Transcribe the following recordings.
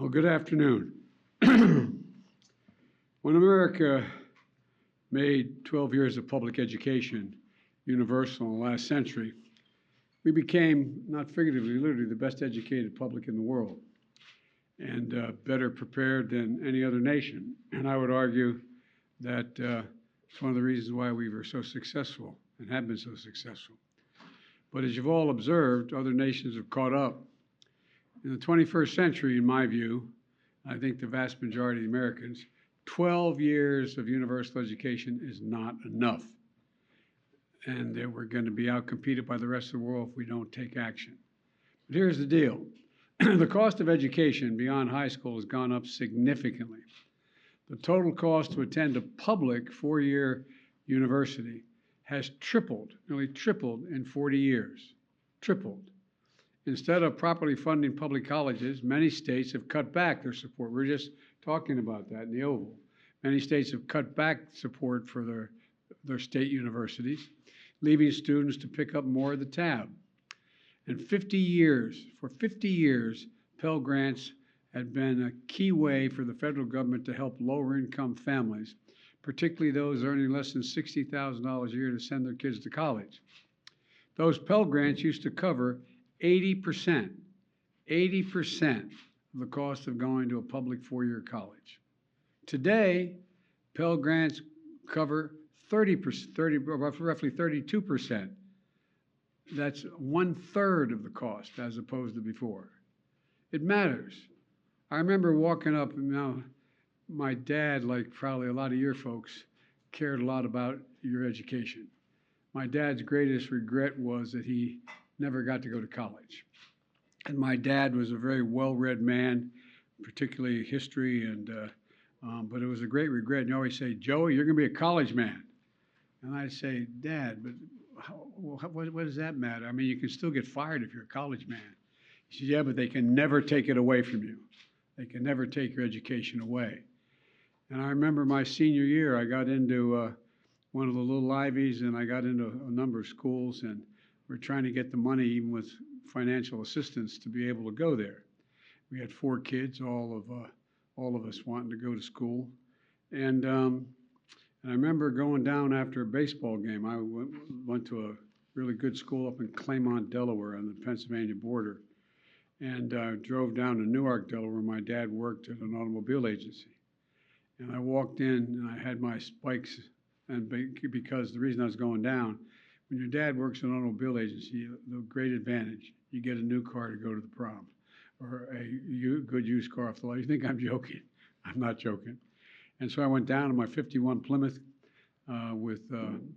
Well, good afternoon. When America made 12 years of public education universal in the last century, we became, not figuratively, literally, the best educated public in the world and better prepared than any other nation. And I would argue that it's one of the reasons why we were so successful and have been so successful. But as you've all observed, other nations have caught up. In the 21st century, in my view, I think the vast majority of Americans, 12 years of universal education is not enough. And that we're going to be outcompeted by the rest of the world if we don't take action. But here's the deal. The cost of education beyond high school has gone up significantly. The total cost to attend a public four-year university has tripled, nearly tripled in 40 years. Tripled. Instead of properly funding public colleges, many states have cut back their support. We were just talking about that in the Oval. Many states have cut back support for their state universities, leaving students to pick up more of the tab. And for 50 years, Pell Grants had been a key way for the federal government to help lower income families, particularly those earning less than $60,000 a year, to send their kids to college. Those Pell Grants used to cover 80% of the cost of going to a public four-year college. Today, Pell Grants cover 30%, roughly 32%. That's 1/3 of the cost as opposed to before. It matters. I remember walking up, and now my dad, like probably a lot of your folks, cared a lot about your education. My dad's greatest regret was that he never got to go to college. And my dad was a very well-read man, particularly history, but it was a great regret. And you always say, "Joey, you're going to be a college man." And I say, "Dad, but what does that matter? I mean, you can still get fired if you're a college man." He said, "Yeah, but they can never take it away from you. They can never take your education away." And I remember my senior year, I got into one of the little Ivies, and I got into a number of schools, and we're trying to get the money, even with financial assistance, to be able to go there. We had 4 kids, all of us wanting to go to school. And I remember going down after a baseball game. I went to a really good school up in Claymont, Delaware, on the Pennsylvania border, and drove down to Newark, Delaware, where my dad worked at an automobile agency. And I walked in, and I had my spikes, and because the reason I was going down, when your dad works in an automobile agency, the great advantage, you get a new car to go to the prom, or a good used car off the lot. You think I'm joking? I'm not joking. And so I went down to my 51 Plymouth with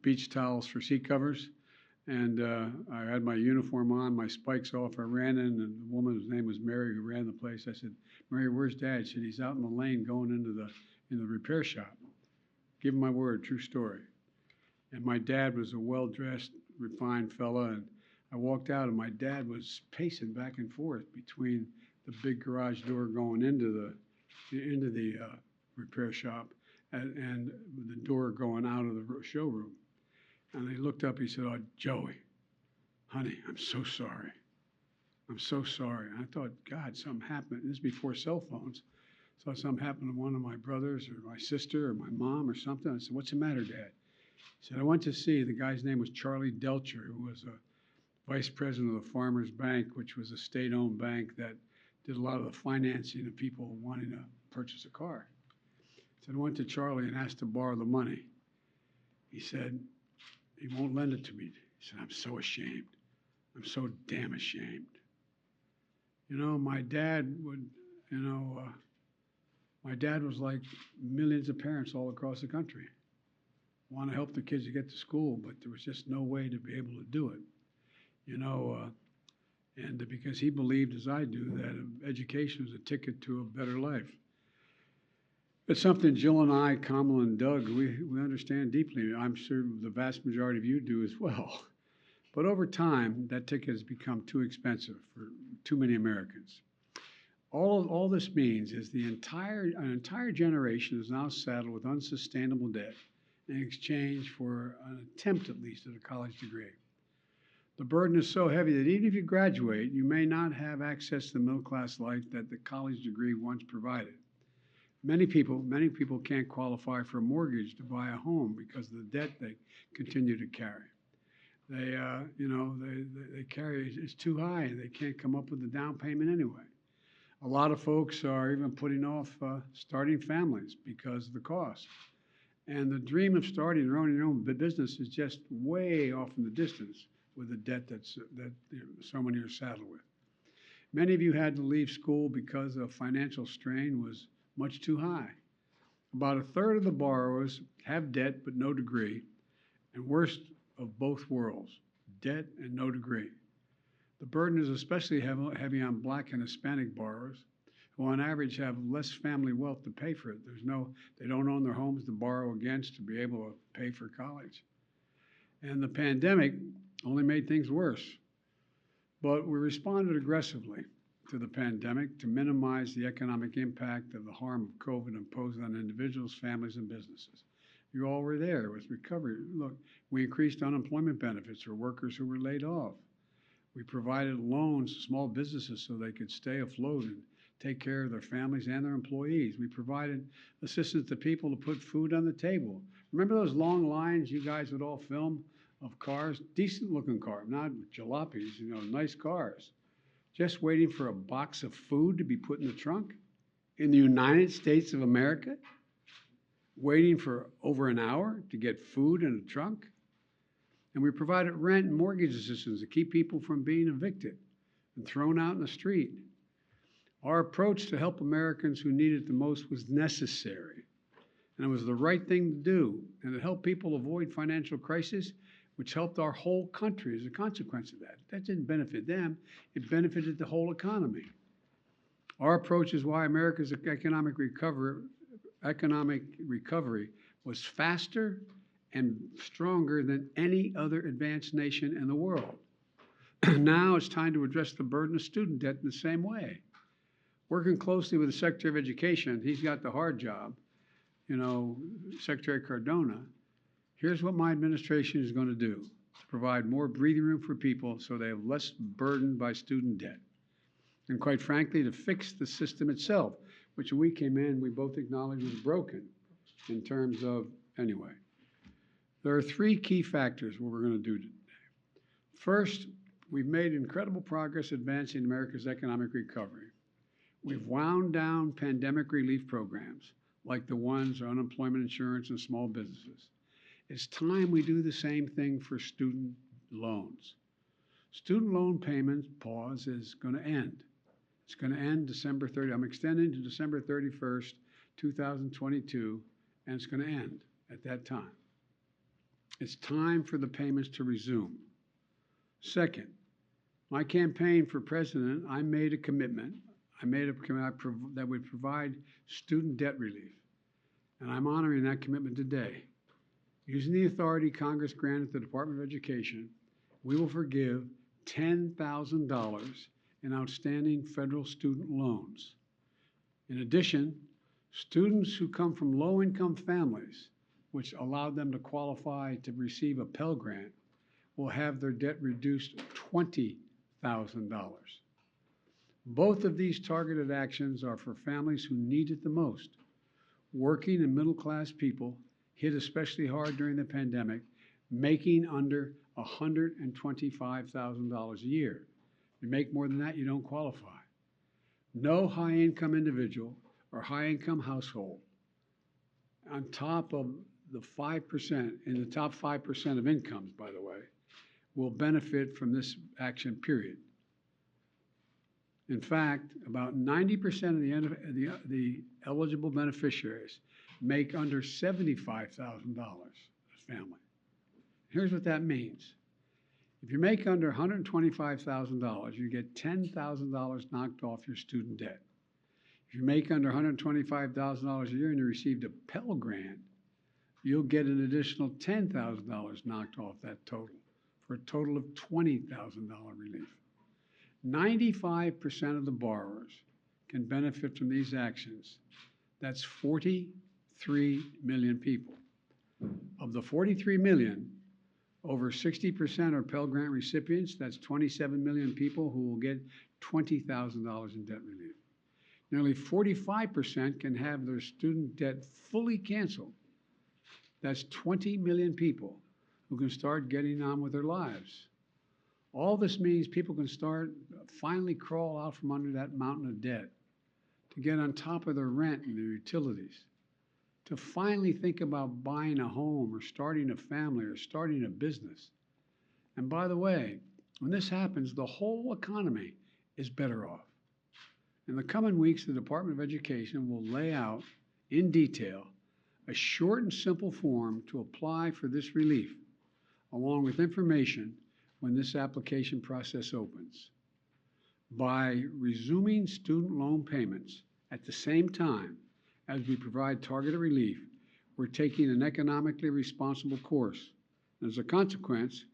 beach towels for seat covers, and I had my uniform on, my spikes off. I ran in, and the woman's name was Mary, who ran the place. I said, "Mary, where's Dad?" She said, "He's out in the lane going into the repair shop." Give him my word, true story. And my dad was a well-dressed, refined fella, and I walked out, and my dad was pacing back and forth between the big garage door going into the repair shop and the door going out of the showroom. And he looked up, he said, "Oh, Joey, honey, I'm so sorry. I'm so sorry." And I thought, God, something happened. This is before cell phones. So something happened to one of my brothers or my sister or my mom or something. I said, "What's the matter, Dad?" He said, "I went to see," the guy's name was Charlie Delcher, who was a vice president of the Farmers Bank, which was a state-owned bank that did a lot of the financing of people wanting to purchase a car. He said, "I went to Charlie and asked to borrow the money." He said, "He won't lend it to me." He said, "I'm so ashamed. I'm so damn ashamed." You know, my dad was like millions of parents all across the country. Want to help the kids to get to school, but there was just no way to be able to do it. And because he believed, as I do, that education was a ticket to a better life. It's something Jill and I, Kamala and Doug, we understand deeply. I'm sure the vast majority of you do as well. But over time, that ticket has become too expensive for too many Americans. All this means is an entire generation is now saddled with unsustainable debt in exchange for an attempt, at least, at a college degree. The burden is so heavy that even if you graduate, you may not have access to the middle-class life that the college degree once provided. Many people can't qualify for a mortgage to buy a home because of the debt they continue to carry. They carry, it's too high and they can't come up with the down payment anyway. A lot of folks are even putting off starting families because of the cost. And the dream of starting your own business is just way off in the distance with the debt that so many are saddled with. Many of you had to leave school because the financial strain was much too high. About a third of the borrowers have debt but no degree, and worst of both worlds, debt and no degree. The burden is especially heavy on Black and Hispanic borrowers, who on average have less family wealth to pay for it. They don't own their homes to borrow against to be able to pay for college. And the pandemic only made things worse. But we responded aggressively to the pandemic to minimize the economic impact of the harm of COVID imposed on individuals, families, and businesses. You all were there with recovery. Look, we increased unemployment benefits for workers who were laid off. We provided loans to small businesses so they could stay afloat and take care of their families and their employees. We provided assistance to people to put food on the table. Remember those long lines you guys would all film of cars, decent looking cars, not jalopies, nice cars, just waiting for a box of food to be put in the trunk in the United States of America, waiting for over an hour to get food in a trunk? And we provided rent and mortgage assistance to keep people from being evicted and thrown out in the street. Our approach to help Americans who need it the most was necessary, and it was the right thing to do, and it helped people avoid financial crisis, which helped our whole country as a consequence of that. That didn't benefit them, it benefited the whole economy. Our approach is why America's economic recovery was faster and stronger than any other advanced nation in the world. Now it's time to address the burden of student debt in the same way. Working closely with the Secretary of Education, he's got the hard job, Secretary Cardona. Here's what my administration is going to do to provide more breathing room for people so they have less burden by student debt. And quite frankly, to fix the system itself, which when we came in, we both acknowledged was broken in terms of, anyway. There are three key factors what we're going to do today. First, we've made incredible progress advancing America's economic recovery. We've wound down pandemic relief programs like the ones on unemployment insurance and small businesses. It's time we do the same thing for student loans. Student loan payment pause is going to end. It's going to end December 30. I'm extending to December 31st, 2022, and it's going to end at that time. It's time for the payments to resume. Second, my campaign for president, I made a commitment. That would provide student debt relief, and I'm honoring that commitment today. Using the authority Congress granted the Department of Education, we will forgive $10,000 in outstanding federal student loans. In addition, students who come from low-income families, which allowed them to qualify to receive a Pell Grant, will have their debt reduced $20,000. Both of these targeted actions are for families who need it the most. Working and middle-class people hit especially hard during the pandemic, making under $125,000 a year. If you make more than that, you don't qualify. No high-income individual or high-income household on top of the 5%, in the top 5% of incomes, by the way, will benefit from this action, period. In fact, about 90% of the eligible beneficiaries make under $75,000 as family. Here's what that means. If you make under $125,000, you get $10,000 knocked off your student debt. If you make under $125,000 a year and you received a Pell Grant, you'll get an additional $10,000 knocked off that total, for a total of $20,000 relief. 95% of the borrowers can benefit from these actions. That's 43 million people. Of the 43 million, Over 60% are Pell Grant recipients. That's 27 million people who will get $20,000 in debt relief. Nearly 45% can have their student debt fully canceled. That's 20 million people who can start getting on with their lives. All this means people can finally crawl out from under that mountain of debt, to get on top of their rent and their utilities, to finally think about buying a home or starting a family or starting a business. And by the way, when this happens, the whole economy is better off. In the coming weeks, the Department of Education will lay out in detail a short and simple form to apply for this relief, along with information when this application process opens. By resuming student loan payments at the same time as we provide targeted relief, we're taking an economically responsible course. As a consequence,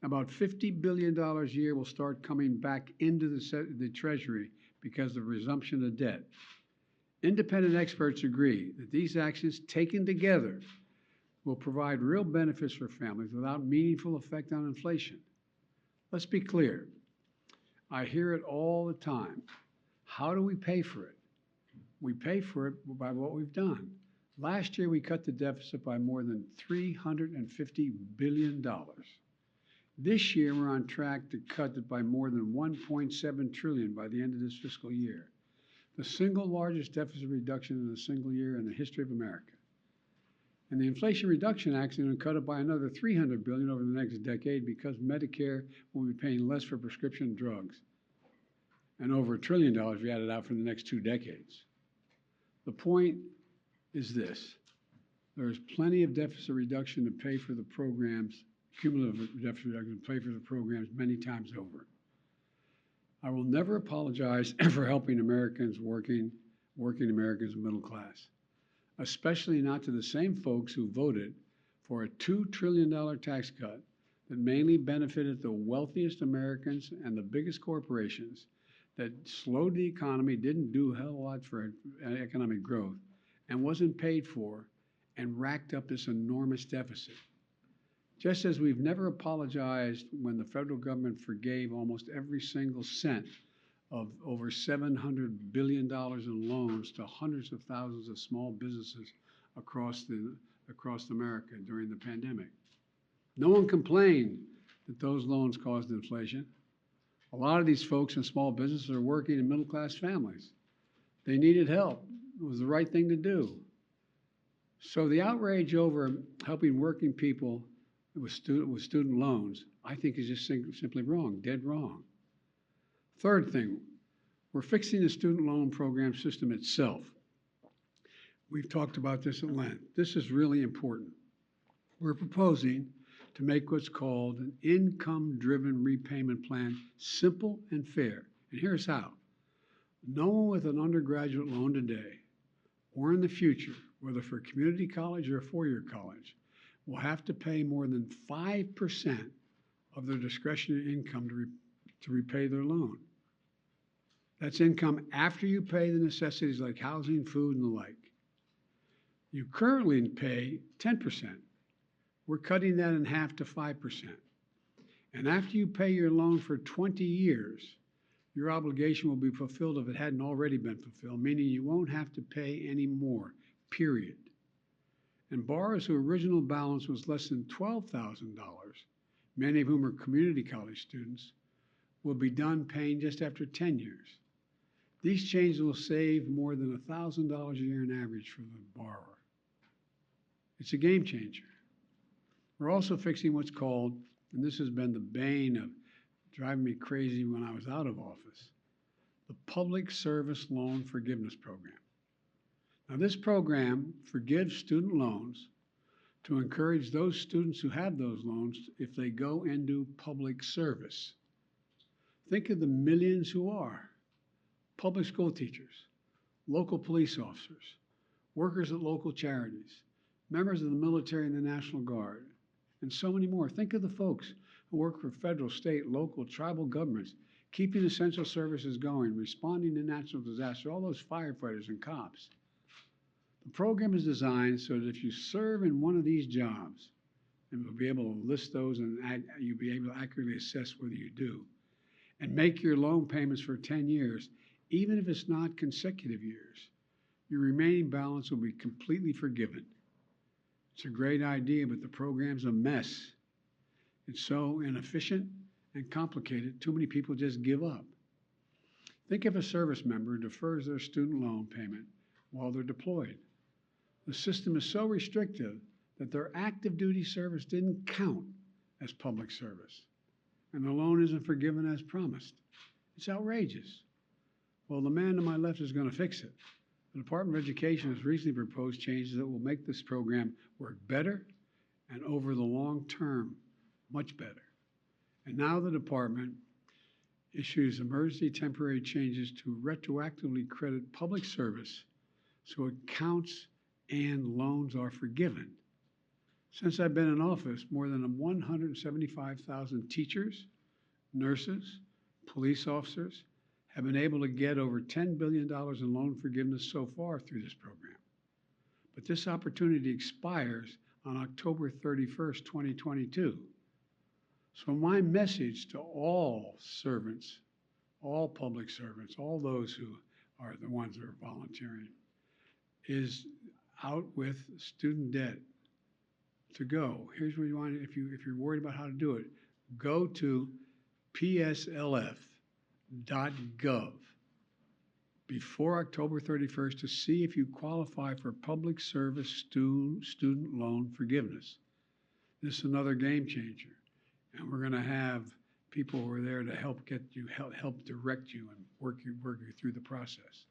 about $50 billion a year will start coming back into the Treasury because of resumption of debt. Independent experts agree that these actions taken together will provide real benefits for families without meaningful effect on inflation. Let's be clear. I hear it all the time. How do we pay for it? We pay for it by what we've done. Last year, we cut the deficit by more than $350 billion. This year, we're on track to cut it by more than $1.7 trillion by the end of this fiscal year, the single largest deficit reduction in a single year in the history of America. And the Inflation Reduction Act is going to cut it by another $300 billion over the next decade because Medicare will be paying less for prescription drugs, and over $1 trillion we added out for the next 2 decades. The point is this: there is plenty of deficit reduction to pay for the programs, cumulative deficit reduction to pay for the programs many times over. I will never apologize for helping Americans, working Americans and middle class, especially not to the same folks who voted for a $2 trillion tax cut that mainly benefited the wealthiest Americans and the biggest corporations, that slowed the economy, didn't do a hell of a lot for economic growth, and wasn't paid for, and racked up this enormous deficit. Just as we've never apologized when the federal government forgave almost every single cent of over $700 billion in loans to hundreds of thousands of small businesses across America during the pandemic. No one complained that those loans caused inflation. A lot of these folks in small businesses are working in middle-class families. They needed help. It was the right thing to do. So the outrage over helping working people with student loans, I think, is just simply wrong, dead wrong. Third thing, we're fixing the student loan program system itself. We've talked about this at length. This is really important. We're proposing to make what's called an income-driven repayment plan simple and fair. And here's how. No one with an undergraduate loan today or in the future, whether for a community college or a four-year college, will have to pay more than 5% of their discretionary income to repay their loan. That's income after you pay the necessities like housing, food, and the like. You currently pay 10%. We're cutting that in half to 5%. And after you pay your loan for 20 years, your obligation will be fulfilled if it hadn't already been fulfilled, meaning you won't have to pay any more, period. And borrowers whose original balance was less than $12,000, many of whom are community college students, will be done paying just after 10 years. These changes will save more than $1,000 a year on average for the borrower. It's a game changer. We're also fixing what's called, and this has been the bane of driving me crazy when I was out of office, the Public Service Loan Forgiveness Program. Now, this program forgives student loans to encourage those students who have those loans if they go and do public service. Think of the millions who are public school teachers, local police officers, workers at local charities, members of the military and the National Guard, and so many more. Think of the folks who work for federal, state, local, tribal governments, keeping essential services going, responding to natural disasters, all those firefighters and cops. The program is designed so that if you serve in one of these jobs, and we'll be able to list those, and you'll be able to accurately assess whether you do. And make your loan payments for 10 years, even if it's not consecutive years. Your remaining balance will be completely forgiven. It's a great idea, but the program's a mess. It's so inefficient and complicated, too many people just give up. Think if a service member defers their student loan payment while they're deployed. The system is so restrictive that their active duty service didn't count as public service, and the loan isn't forgiven as promised. It's outrageous. Well, the man to my left is going to fix it. The Department of Education has recently proposed changes that will make this program work better and over the long term, much better. And now the department issues emergency temporary changes to retroactively credit public service so it counts and loans are forgiven. Since I've been in office, more than 175,000 teachers, nurses, police officers have been able to get over $10 billion in loan forgiveness so far through this program. But this opportunity expires on October 31st, 2022. So my message to all servants, all public servants, all those who are the ones that are volunteering, is out with student debt to go. Here's what you want, if you're worried about how to do it, go to pslf.gov before October 31st to see if you qualify for public service student loan forgiveness. This is another game changer. And we're going to have people who are there to help get you, help direct you and work you through the process.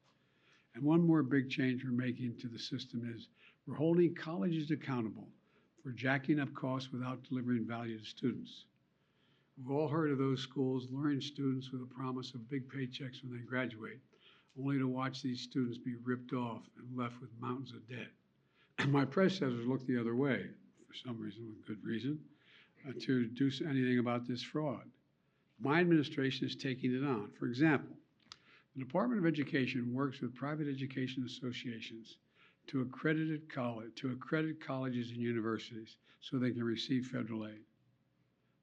And one more big change we're making to the system is we're holding colleges accountable for jacking up costs without delivering value to students. We've all heard of those schools luring students with a promise of big paychecks when they graduate, only to watch these students be ripped off and left with mountains of debt. And my predecessors looked the other way, for some reason, with good reason, to do anything about this fraud. My administration is taking it on. For example, the Department of Education works with private education associations to accredit colleges and universities so they can receive federal aid.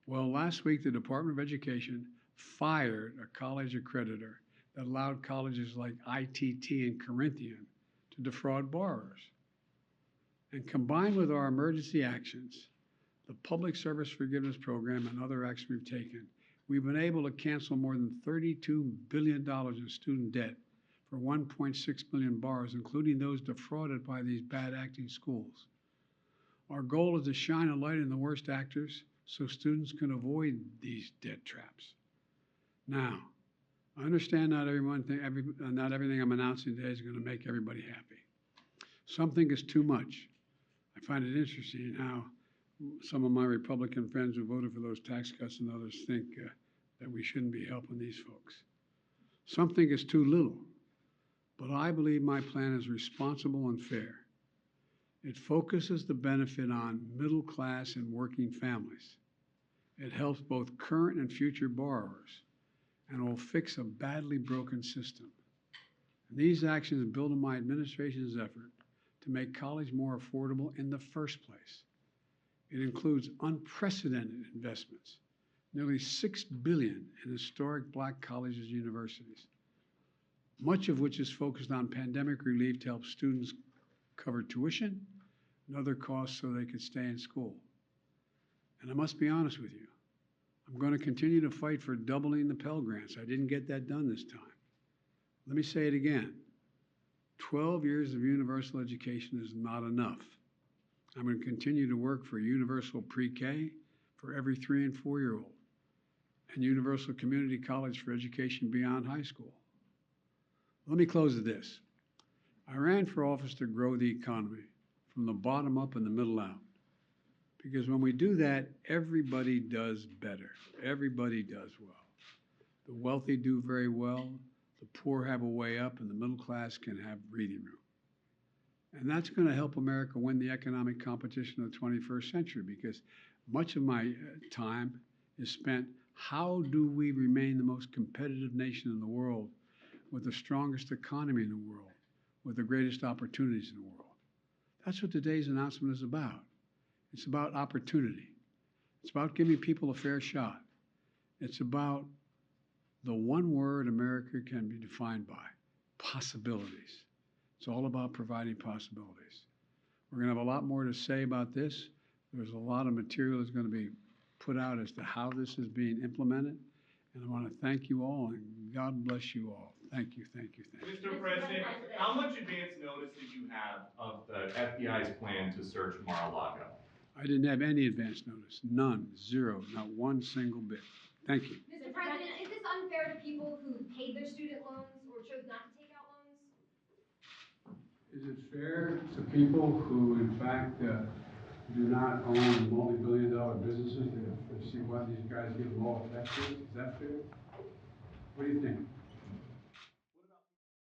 Well, last week, the Department of Education fired a college accreditor that allowed colleges like ITT and Corinthian to defraud borrowers. And combined with our emergency actions, the Public Service Forgiveness Program and other actions we've taken, we've been able to cancel more than $32 billion in student debt for 1.6 million borrowers, including those defrauded by these bad acting schools. Our goal is to shine a light on the worst actors so students can avoid these debt traps. Now, I understand not everything I'm announcing today is going to make everybody happy. Something is too much. I find it interesting how some of my Republican friends who voted for those tax cuts and others think that we shouldn't be helping these folks. Something is too little, but I believe my plan is responsible and fair. It focuses the benefit on middle class and working families. It helps both current and future borrowers, and will fix a badly broken system. And these actions build on my administration's effort to make college more affordable in the first place. It includes unprecedented investments, nearly $6 billion in historic Black colleges and universities, much of which is focused on pandemic relief to help students cover tuition and other costs so they could stay in school. And I must be honest with you, I'm going to continue to fight for doubling the Pell Grants. I didn't get that done this time. Let me say it again. 12 years of universal education is not enough. I'm going to continue to work for universal pre-K for every 3- and 4-year-old, and universal community college for education beyond high school. Let me close with this. I ran for office to grow the economy from the bottom up and the middle out. Because when we do that, everybody does better. Everybody does well. The wealthy do very well, the poor have a way up, and the middle class can have breathing room. And that's going to help America win the economic competition of the 21st century, because much of my time is spent, how do we remain the most competitive nation in the world with the strongest economy in the world, with the greatest opportunities in the world? That's what today's announcement is about. It's about opportunity. It's about giving people a fair shot. It's about the one word America can be defined by, possibilities. It's all about providing possibilities. We're going to have a lot more to say about this. There's a lot of material that's going to be put out as to how this is being implemented. And I want to thank you all, and God bless you all. Thank you, thank you, thank you. Mr. President, how much advance notice did you have of the FBI's plan to search Mar-a-Lago? I didn't have any advance notice, none, zero, not one single bit. Thank you. Mr. President, is this unfair to people who paid their student loans or chose not to take out loans? Is it fair to people who, in fact, do not own multi-billion-dollar businesses to see why these guys give them all tax breaks? Is that fair? What do you think?